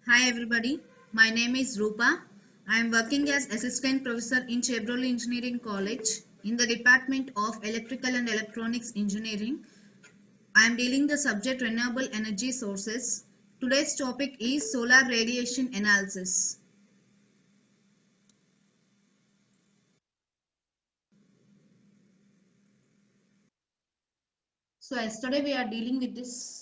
Hi everybody, my name is Rupa. I am working as Assistant Professor in Chevrolet Engineering College in the Department of Electrical and Electronics Engineering. I am dealing the subject Renewable Energy Sources. Today's topic is Solar Radiation Analysis. So yesterday we are dealing with this.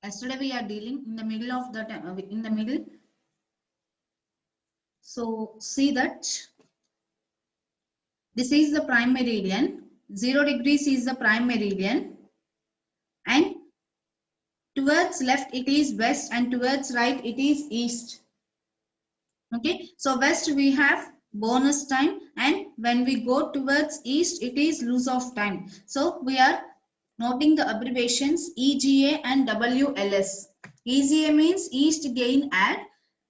Yesterday we are dealing in the middle of the in the middle. So see that this is the prime meridian. 0 degrees is the prime meridian, and towards left it is west and towards right it is east. Okay, so west we have bonus time, and when we go towards east it is loss of time. So we are noting the abbreviations EGA and WLS. EGA means east gain add,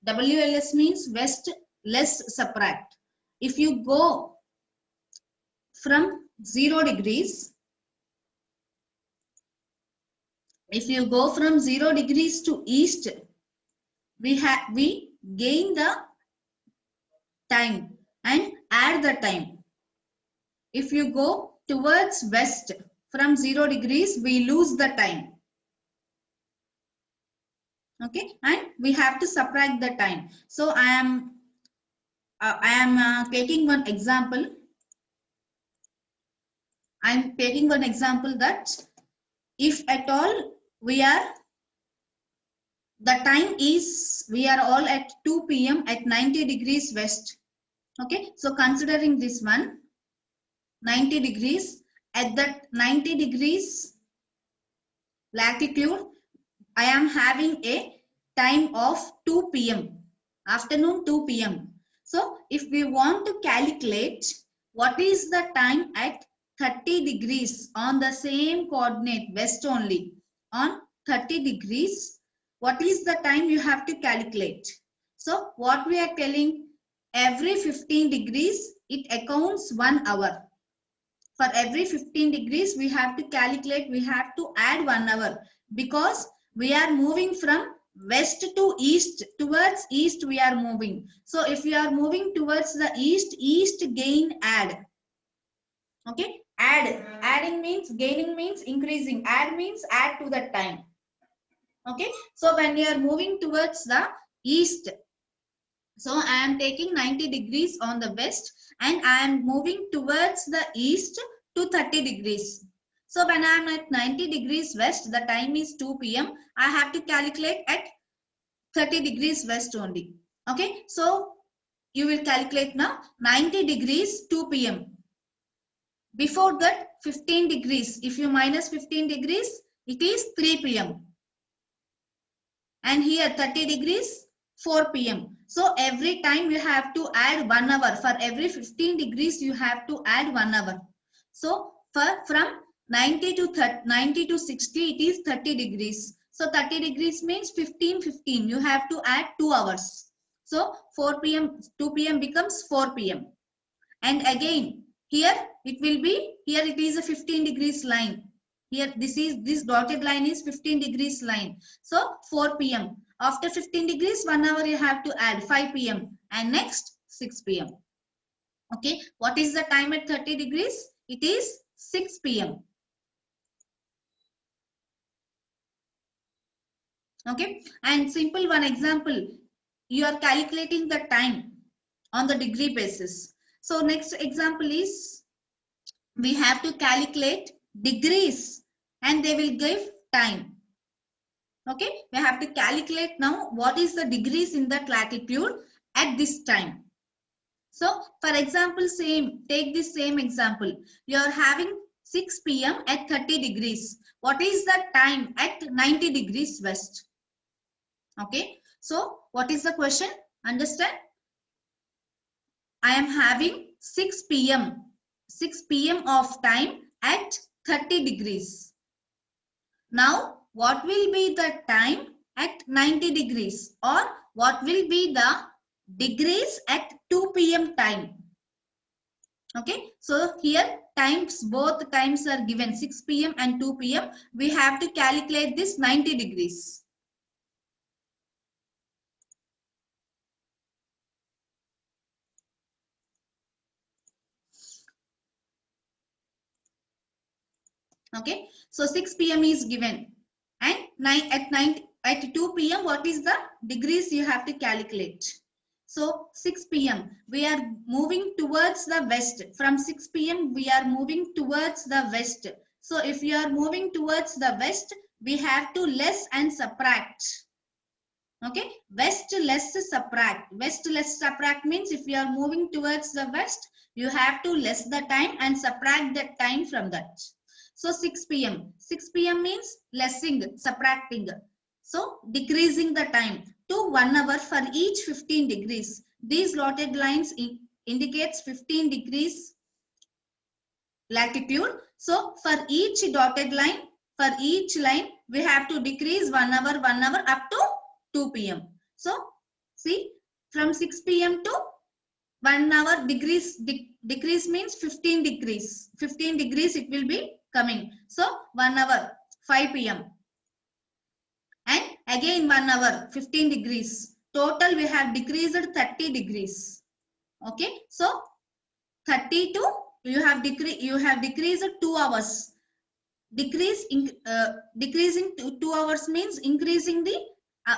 WLS means west less subtract. If you go from 0 degrees, if you go from 0 degrees to east, we gain the time and add the time. If you go towards west from 0 degrees, we lose the time. Okay, and we have to subtract the time. So I am taking one example. I am taking one example that if at all we are we are all at 2 p.m. at 90 degrees west. Okay, so considering this one 90 degrees, at that 90 degrees latitude I am having a time of 2 p.m. afternoon 2 p.m. So if we want to calculate what is the time at 30 degrees on the same coordinate west only, on 30 degrees, what is the time you have to calculate? So what we are telling, every 15 degrees it accounts 1 hour. For every 15 degrees we have to calculate, we have to add 1 hour, because we are moving from west to east. Towards east we are moving. So if we are moving towards the east gain add. Okay, adding means, gaining means increasing, add means add to the time. Okay, so when you are moving towards the east, so I am taking 90 degrees on the west and I am moving towards the east to 30 degrees. So when I am at 90 degrees west, the time is 2 p.m. I have to calculate at 30 degrees west only. Okay, so you will calculate now 90 degrees 2 p.m. Before that 15 degrees, if you minus 15 degrees, it is 3 p.m. And here 30 degrees 4 p.m. So every time you have to add 1 hour. For every 15 degrees you have to add 1 hour. So from 90 to 60 it is 30 degrees. So 30 degrees means 15 you have to add 2 hours. So 4 p.m. 2 p.m. becomes 4 p.m. And again here it will be, here it is a 15 degrees line. Here this dotted line is 15 degrees line. So 4 p.m. After 15 degrees 1 hour you have to add 5 p.m. and next 6 p.m. Okay, what is the time at 30 degrees? It is 6 p.m. Okay, and simple one example, you are calculating the time on the degree basis. So next example is, we have to calculate degrees and they will give time. Okay, we have to calculate now what is the degrees in that latitude at this time. So for example, take this same example. You are having 6 p.m. at 30 degrees. What is the time at 90 degrees west? Okay, so what is the question? Understand? I am having 6 p.m. 6 p.m. of time at 30 degrees. Now, what will be the time at 90 degrees, or what will be the degrees at 2 p.m. time? Okay, so here times, both times are given 6 p.m. and 2 p.m. We have to calculate this 90 degrees. Okay, so 6 p.m. is given, and 2 p.m. what is the degrees you have to calculate. So 6 p.m. we are moving towards the west. From 6 p.m. we are moving towards the west. So if you are moving towards the west, we have to less and subtract. Okay, west less subtract. West less subtract means if you are moving towards the west, you have to less the time and subtract that time from that. So 6 p.m. 6 p.m. means lessing, subtracting. So decreasing the time to 1 hour for each 15 degrees. These dotted lines indicates 15 degrees latitude. So for each dotted line, for each line, we have to decrease 1 hour up to 2 p.m. So see, from 6 p.m. to 1 hour decrease means 15 degrees. 15 degrees it will be coming. So 1 hour 5 p.m. and again 1 hour 15 degrees. Total we have decreased 30 degrees. Okay, so 30 to you have decreased 2 hours. Decreasing to 2 hours means increasing the uh,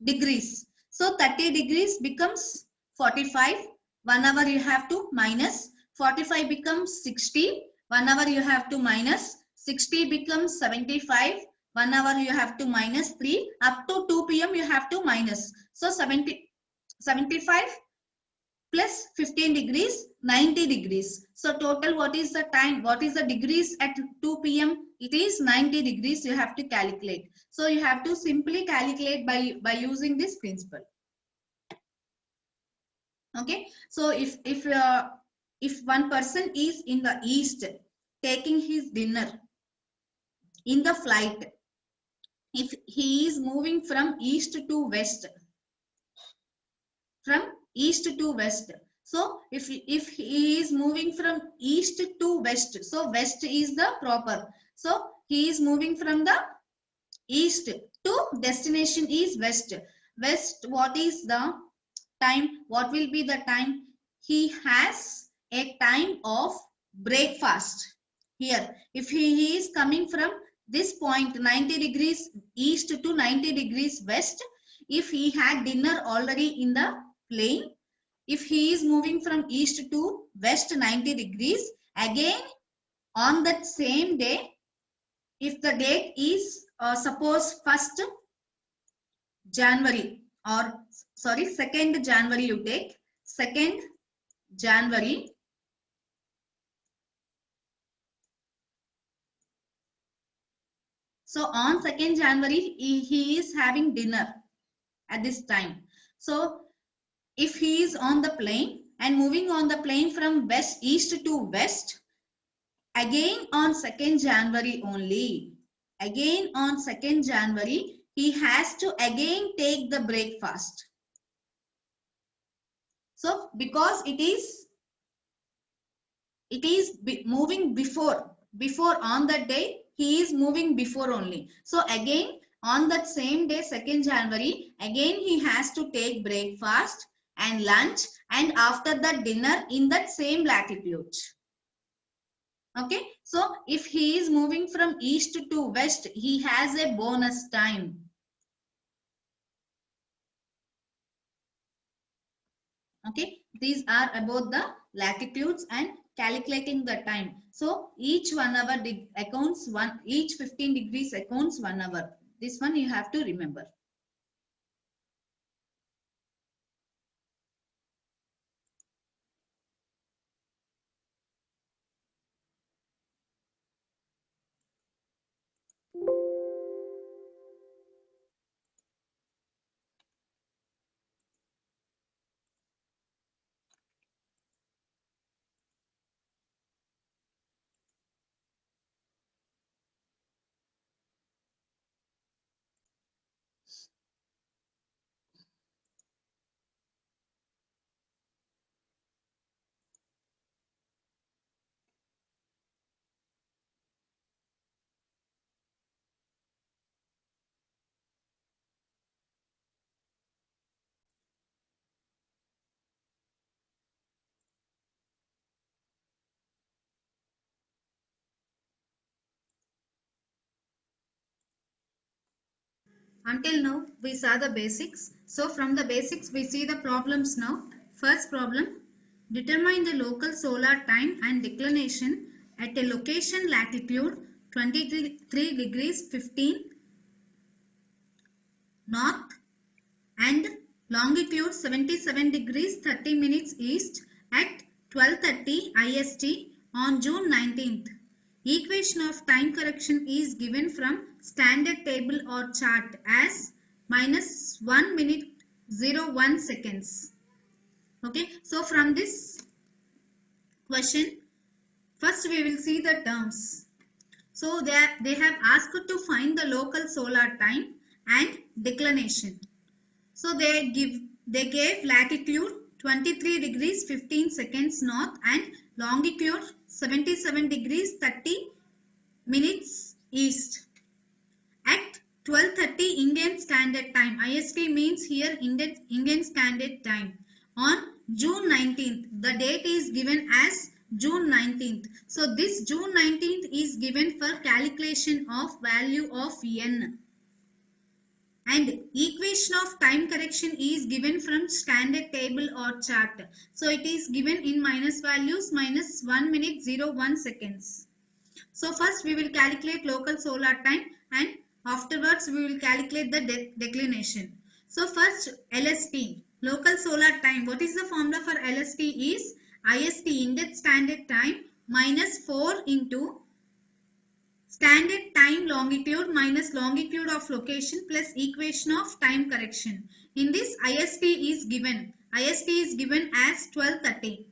degrees. So 30 degrees becomes 45. 1 hour you have to minus. 45 becomes 60. 1 hour you have to minus. 60 becomes 75. 1 hour you have to minus 3. Up to 2 p.m. you have to minus. So 75 plus 15 degrees, 90 degrees. So total what is the time, what is the degrees at 2 p.m? It is 90 degrees you have to calculate. So you have to simply calculate by using this principle. Okay, so if one person is in the east taking his dinner in the flight, if he is moving from east to west, from east to west. So if he is moving from east to west, so west is the proper. So he is moving from the east to destination is west. West, what is the time? What will be the time? He has a time of breakfast. Here, if he is coming from this point 90 degrees east to 90 degrees west, if he had dinner already in the plane, if he is moving from east to west 90 degrees, again on that same day, if the date is suppose 1st January or sorry 2nd January, you take 2nd January. So on 2nd January, he is having dinner at this time. So if he is on the plane and moving on the plane from east to west, again on 2nd January only, again on 2nd January, he has to again take the breakfast. So because it is moving before on that day, he is moving before only. So again on that same day 2nd January, again he has to take breakfast and lunch and after that dinner in that same latitude. Okay, so if he is moving from east to west, he has a bonus time. Okay, these are about the latitudes and calculating the time. So each 1 hour accounts each 15 degrees accounts 1 hour. This one you have to remember. Until now, we saw the basics. So from the basics, we see the problems now. First problem, determine the local solar time and declination at a location latitude 23 degrees 15 north and longitude 77 degrees 30 minutes east at 12:30 IST on June 19th. Equation of time correction is given from standard table or chart as minus 1 minute 01 seconds. Okay, so from this question, first we will see the terms. So they have asked to find the local solar time and declination. So they gave latitude 23 degrees 15 seconds north and longitude 77 degrees 30 minutes east at 12:30 Indian Standard Time. IST means here Indian Standard Time on June 19th. The date is given as June 19th. So this June 19th is given for calculation of value of n. And equation of time correction is given from standard table or chart. So it is given in minus values minus 1 minute 01 seconds. So first we will calculate local solar time and afterwards we will calculate the declination. So first LST, local solar time. What is the formula for LST is IST, Indian Standard Time, minus 4 into standard time longitude minus longitude of location plus equation of time correction. In this IST is given. IST is given as 12:30.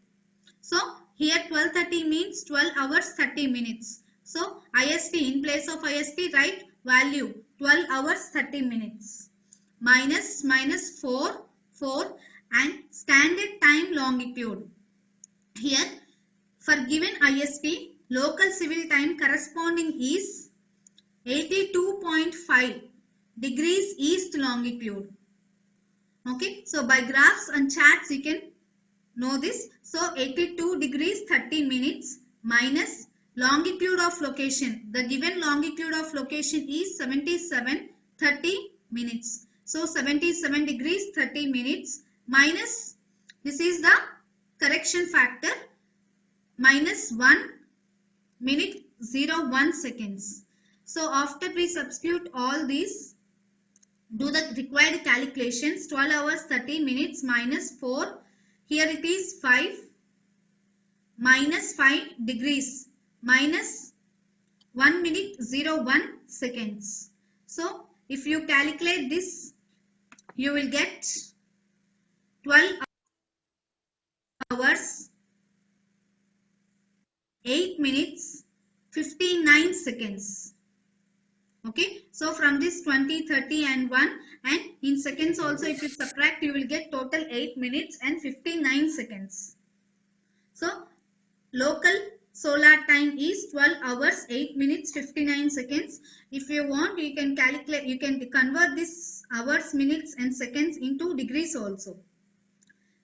So here 12:30 means 12 hours 30 minutes. So IST, in place of IST write value 12 hours 30 minutes minus 4 and standard time longitude. Here for given IST, local civil time corresponding is 82.5 degrees east longitude. Okay, so by graphs and charts you can know this. So 82 degrees 30 minutes minus longitude of location. The given longitude of location is 77 30 minutes. So 77 degrees 30 minutes minus, this is the correction factor, minus 1 minute 01 seconds. So after we substitute all these, do the required calculations. 12 hours 30 minutes minus 4, here it is 5, minus 5 degrees minus 1 minute 01 seconds. So if you calculate this, you will get 12 hours 8 minutes 59 seconds. Okay, so from this 20, 30 and 1, and in seconds also if you subtract, you will get total 8 minutes and 59 seconds. So local solar time is 12 hours 8 minutes 59 seconds. If you want, you can calculate, you can convert this hours, minutes and seconds into degrees also.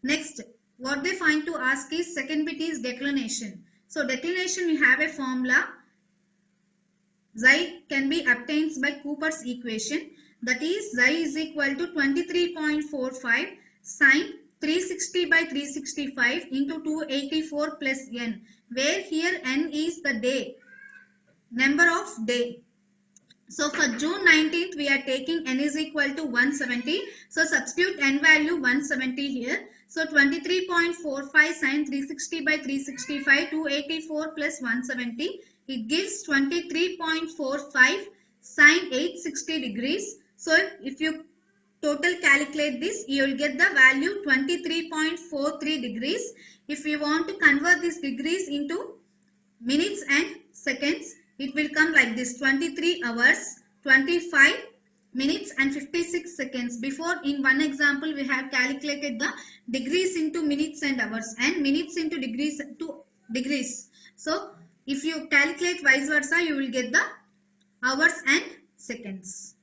Next, what they find to ask is second bit is declination. So declination, we have a formula. Xi can be obtained by Cooper's equation, that is xi is equal to 23.45 sine 360 by 365 into 284 plus n, where here n is the day, number of day. So for June 19th we are taking n is equal to 170. So substitute n value 170 here. So 23.45 sine 360 by 365, 284 plus 170. It gives 23.45 sine 860 degrees. So if you total calculate this, you will get the value 23.43 degrees. If you want to convert these degrees into minutes and seconds, it will come like this: 23 hours 25 minutes and 56 seconds. Before, in one example, we have calculated the degrees into minutes and hours and minutes into degrees to degrees. So if you calculate vice versa, you will get the hours and seconds.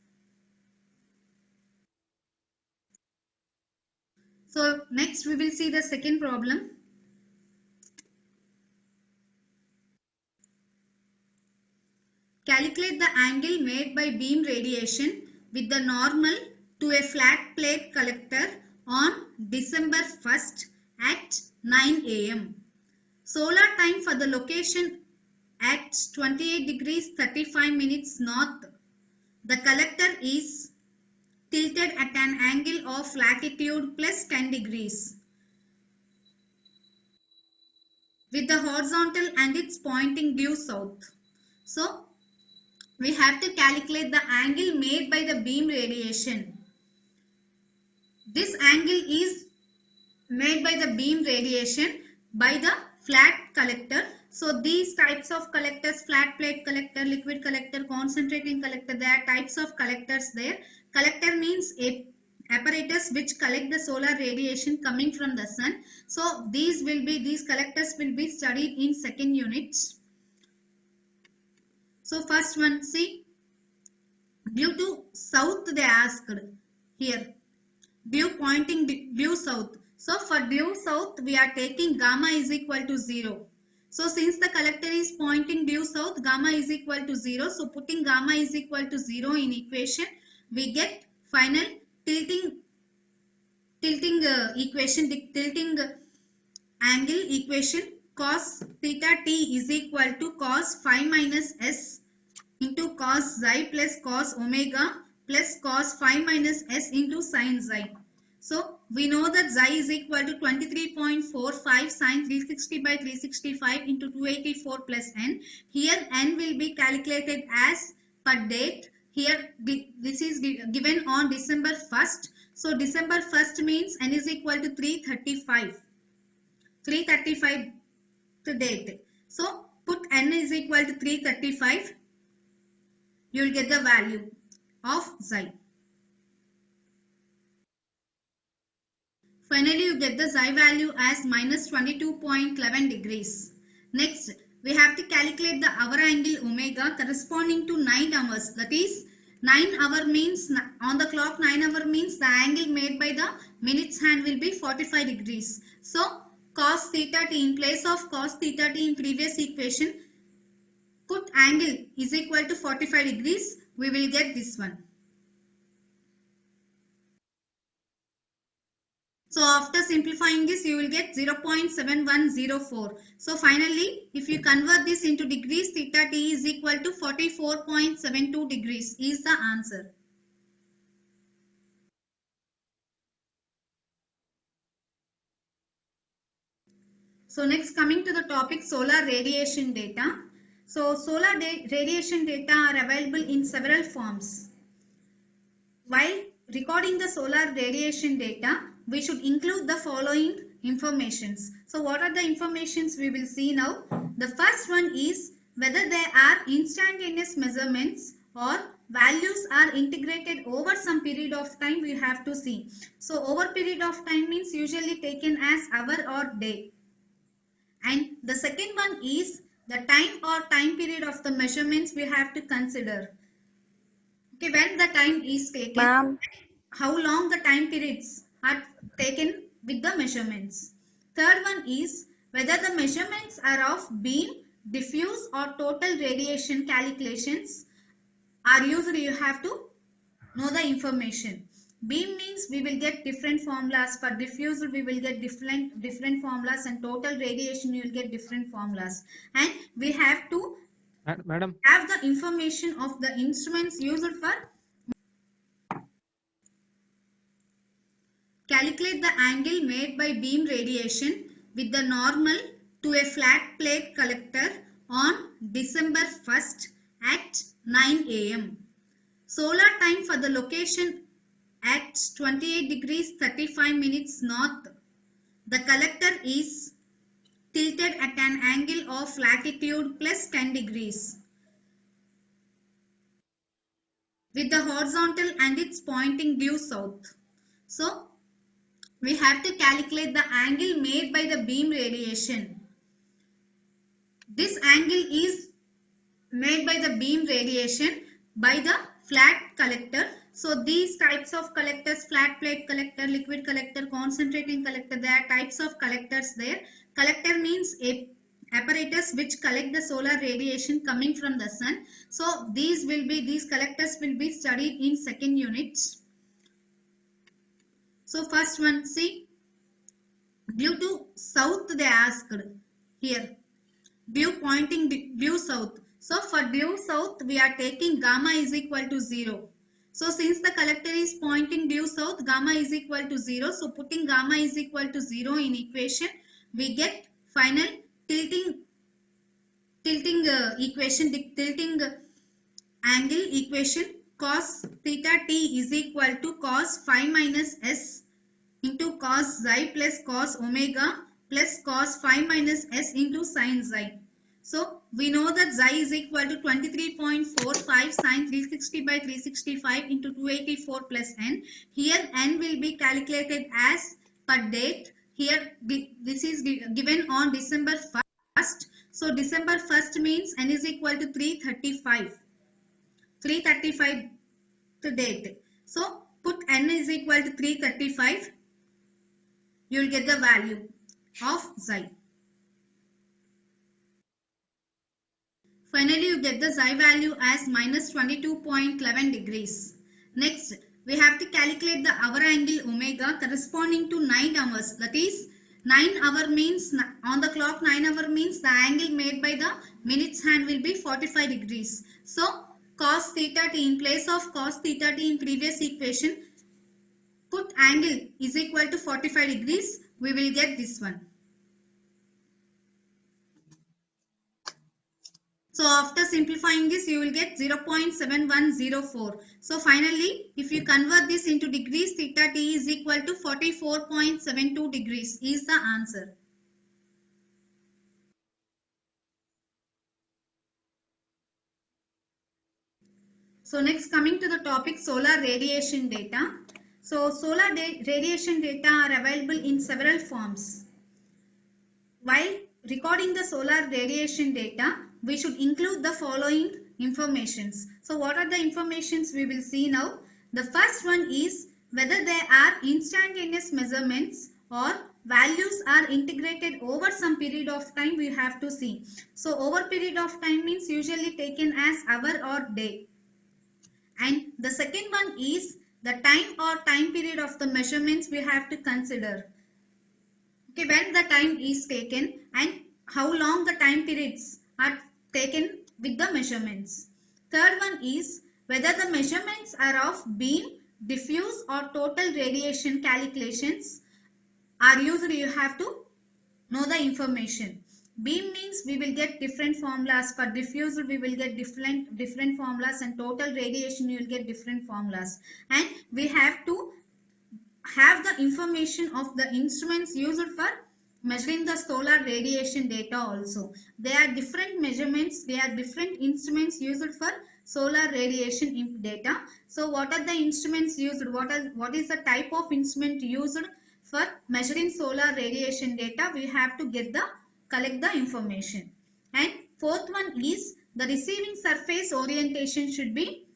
So next we will see the second problem. Calculate the angle made by beam radiation with the normal to a flat plate collector on December 1st at 9 am. Solar time for the location at 28 degrees 35 minutes north. The collector is tilted at an angle of latitude plus 10 degrees with the horizontal and it's pointing due south. So we have to calculate the angle made by the beam radiation. This angle is made by the beam radiation by the flat collector. So these types of collectors, flat plate collector, liquid collector, concentrating collector, there are types of collectors there. Collector means a apparatus which collect the solar radiation coming from the sun. So these collectors will be studied in second unit. So first one, see, due to south they asked here, due pointing due south. So for due south we are taking gamma is equal to 0. So since the collector is pointing due south, gamma is equal to 0. So putting gamma is equal to 0 in equation, we get final tilting equation, the tilting angle equation. Cos theta t is equal to cos phi minus s into cos xi plus cos omega plus cos phi minus s into sin xi. So we know that xi is equal to 23.45 sin 360 by 365 into 284 plus n. Here n will be calculated as per date. Here this is given on December 1st. So December 1st means n is equal to 335. 335 to date. So put n is equal to 335. You will get the value of xi. Finally, you get the xi value as minus 22.11 degrees. Next, we have to calculate the hour angle omega corresponding to 9 hours. That is, 9 hour means, on the clock 9 hour means the angle made by the minutes hand will be 45 degrees. So, cos theta t, in place of cos theta t in previous equation, put angle is equal to 45 degrees. We will get this one. So after simplifying this, you will get 0.7104. So finally, if you convert this into degrees, theta t is equal to 44.72 degrees is the answer. So next, coming to the topic solar radiation data. So solar radiation data are available in several forms. While recording the solar radiation data, we should include the following informations. So what are the informations we will see now? The first one is whether there are instantaneous measurements or values are integrated over some period of time we have to see. So over period of time means usually taken as hour or day. And the second one is the time or time period of the measurements we have to consider. Okay, when the time is taken, how long the time periods are taken with the measurements. Third one is whether the measurements are of beam, diffuse or total radiation calculations are used. You have to know the information. Beam means we will get different formulas. For diffuse we will get different formulas, and total radiation you will get different formulas. And we have to Madam, have the information of the instruments used for calculate the angle made by beam radiation with the normal to a flat plate collector on December 1st at 9 am. Solar time for the location at 28 degrees 35 minutes north. The collector is tilted at an angle of latitude plus 10 degrees with the horizontal and it's pointing due south. So we have to calculate the angle made by the beam radiation. This angle is made by the beam radiation by the flat collector. So these types of collectors, flat plate collector, liquid collector, concentrating collector, there are types of collectors there. Collector means a apparatus which collect the solar radiation coming from the sun. So these collectors will be studied in second unit. So first one, see, due to south they asked here, due south. So for due south we are taking gamma is equal to 0. So since the collector is pointing due south, gamma is equal to 0. So putting gamma is equal to 0 in equation, we get final tilting equation, the tilting angle equation, cos theta t is equal to cos phi minus s into cos xi plus cos omega plus cos phi minus s into sin xi. So we know that xi is equal to 23.45 sin 360 by 365 into 284 plus n. Here n will be calculated as per date. Here this is given on December 1st. So December 1st means n is equal to 335. 335 the date. So put n is equal to 335. You will get the value of xi. Finally, you get the xi value as minus 22.11 degrees. Next, we have to calculate the hour angle omega corresponding to 9 hours. That is, 9 hour means, on the clock 9 hour means the angle made by the minutes hand will be 45 degrees. So, cos theta t, in place of cos theta t in previous equation, put angle is equal to 45 degrees. We will get this one. So after simplifying this, you will get 0.7104. So finally, if you convert this into degrees, theta t is equal to 44.72 degrees is the answer. So next, coming to the topic solar radiation data. So solar radiation data are available in several forms. While recording the solar radiation data, we should include the following informations. So what are the informations we will see now? The first one is whether there are instantaneous measurements or values are integrated over some period of time, we have to see. So over period of time means usually taken as hour or day. And the second one is the time or time period of the measurements we have to consider. Okay, when the time is taken and how long the time periods are taken with the measurements. Third one is whether the measurements are of beam, diffuse or total radiation calculations are used. You have to know the information. Beam means we will get different formulas. For diffuse we will get different formulas, and total radiation you will get different formulas. And we have to have the information of the instruments used for measuring the solar radiation data also. There are different measurements, there are different instruments used for solar radiation data. So what are the instruments used? What is the type of instrument used for measuring solar radiation data? We have to collect the information. And fourth one is the receiving surface orientation should be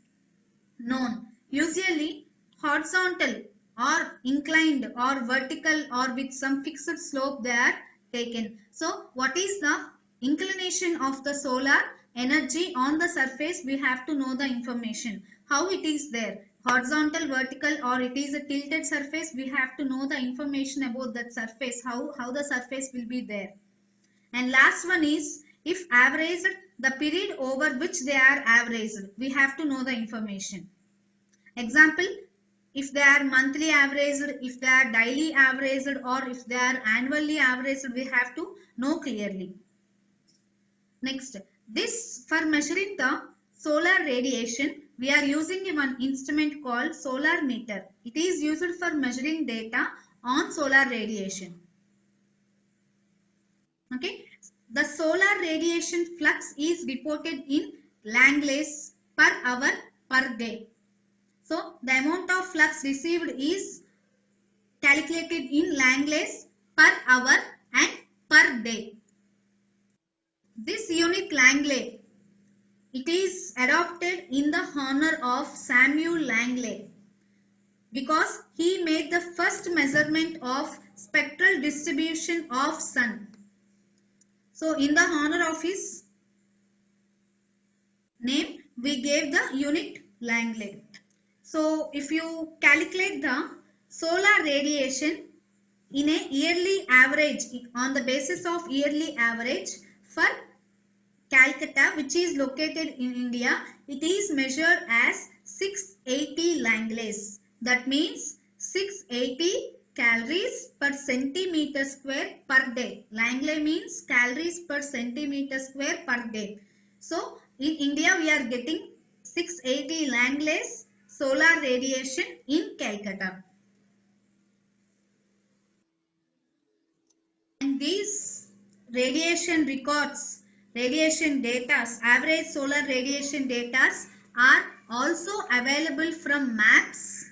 known. Usually horizontal or inclined or vertical or with some fixed slope they are taken. So what is the inclination of the solar energy on the surface? We have to know the information. How it is there? Horizontal, vertical, or it is a tilted surface? We have to know the information about that surface. How the surface will be there. And last one is if averaged, the period over which they are averaged. We have to know the information. Example, if they are monthly averaged, if they are daily averaged, or if they are annually averaged, we have to know clearly. Next, this for measuring the solar radiation, we are using one instrument called solar meter. It is used for measuring data on solar radiation. Okay, the solar radiation flux is reported in Langlays per hour per day. So the amount of flux received is calculated in Langlays per hour and per day. This unit Langley, it is adopted in the honor of Samuel Langley because he made the first measurement of spectral distribution of sun. So in the honor of his name, we gave the unit Langley. So if you calculate the solar radiation in a yearly average, on the basis of yearly average for Calcutta, which is located in India, it is measured as 680 Langlays. That means 680 calories per centimeter square per day. Langley means calories per centimeter square per day. So in India, we are getting 680 Langlays solar radiation in Calcutta. And these radiation records, radiation data, average solar radiation data are also available from maps,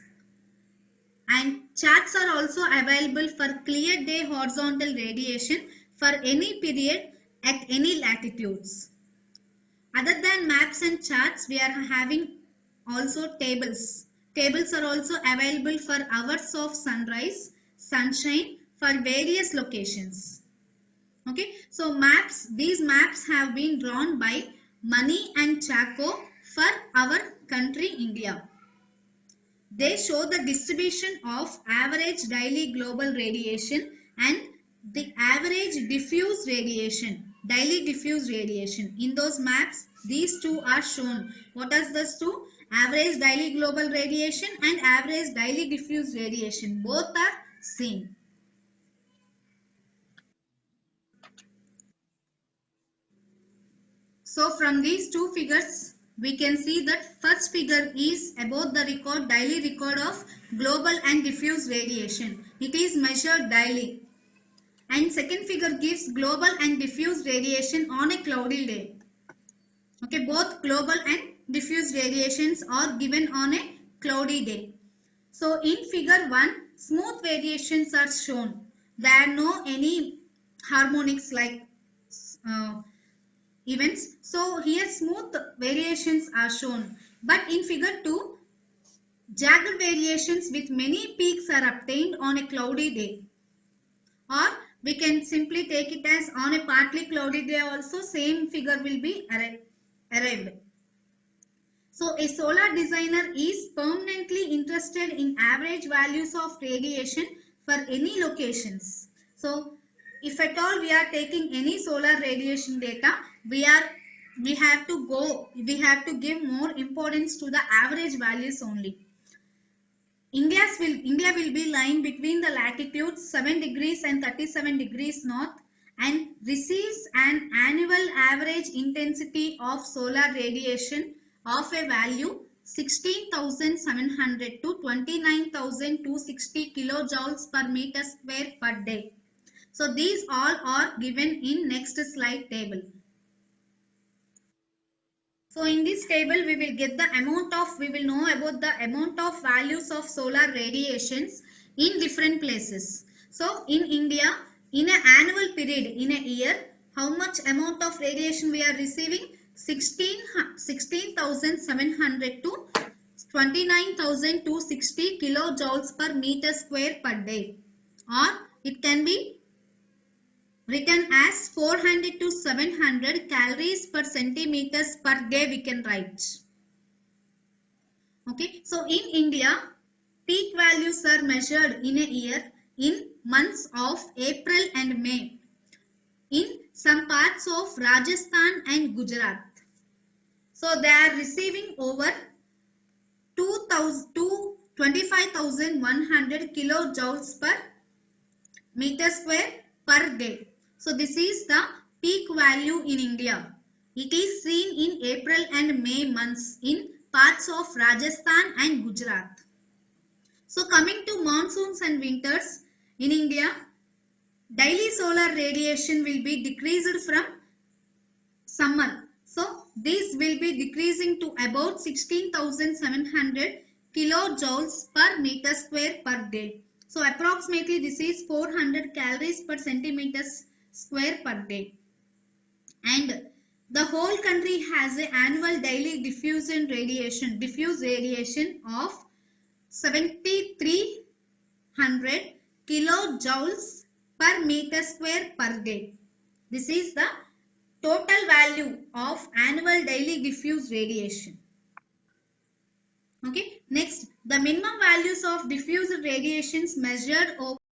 and charts are also available for clear day horizontal radiation for any period at any latitudes. Other than maps and charts, we are having also tables. Tables are also available for hours of sunrise, sunshine for various locations. Okay, so maps, these maps have been drawn by Mani and Chaco for our country India. They show the distribution of average daily global radiation and the average diffuse radiation, daily diffuse radiation. In those maps, these two are shown. What are those two? Average daily global radiation and average daily diffuse radiation. Both are seen. So from these two figures, we can see that first figure is about the record, daily record of global and diffuse radiation. It is measured daily. And second figure gives global and diffuse radiation on a cloudy day. Okay, both global and diffuse radiations are given on a cloudy day. So in figure 1, smooth variations are shown. There are no any harmonics like events. So here smooth variations are shown. But in figure 2, jagged variations with many peaks are obtained on a cloudy day. Or we can simply take it as on a partly cloudy day also same figure will be arrived. So a solar designer is permanently interested in average values of radiation for any locations. So if at all we are taking any solar radiation data, we have to give more importance to the average values only. India will be lying between the latitudes 7 degrees and 37 degrees north and receives an annual average intensity of solar radiation of a value 16,700 to 29,260 kilojoules per meter square per day. So these all are given in next slide table. So in this table, we will know about the amount of values of solar radiations in different places. So in India, in an annual period, in a year, how much amount of radiation we are receiving? 16,700 to 29,260 kilojoules per meter square per day. Or it can be written as 400 to 700 calories per centimeters per day we can write. Okay, so in India, peak values are measured in a year in months of April and May in some parts of Rajasthan and Gujarat. So they are receiving over 25,100 kilojoules per meter square per day. So this is the peak value in India. It is seen in April and May months in parts of Rajasthan and Gujarat. So coming to monsoons and winters in India, daily solar radiation will be decreased from summer. So this will be decreasing to about 16,700 kilojoules per meter square per day. So approximately this is 400 calories per centimeter square per day. And the whole country has an annual daily diffuse radiation of 7,300 kilojoules per meter square per day. This is the total value of annual daily diffuse radiation. Okay, next, the minimum values of diffused radiations measured over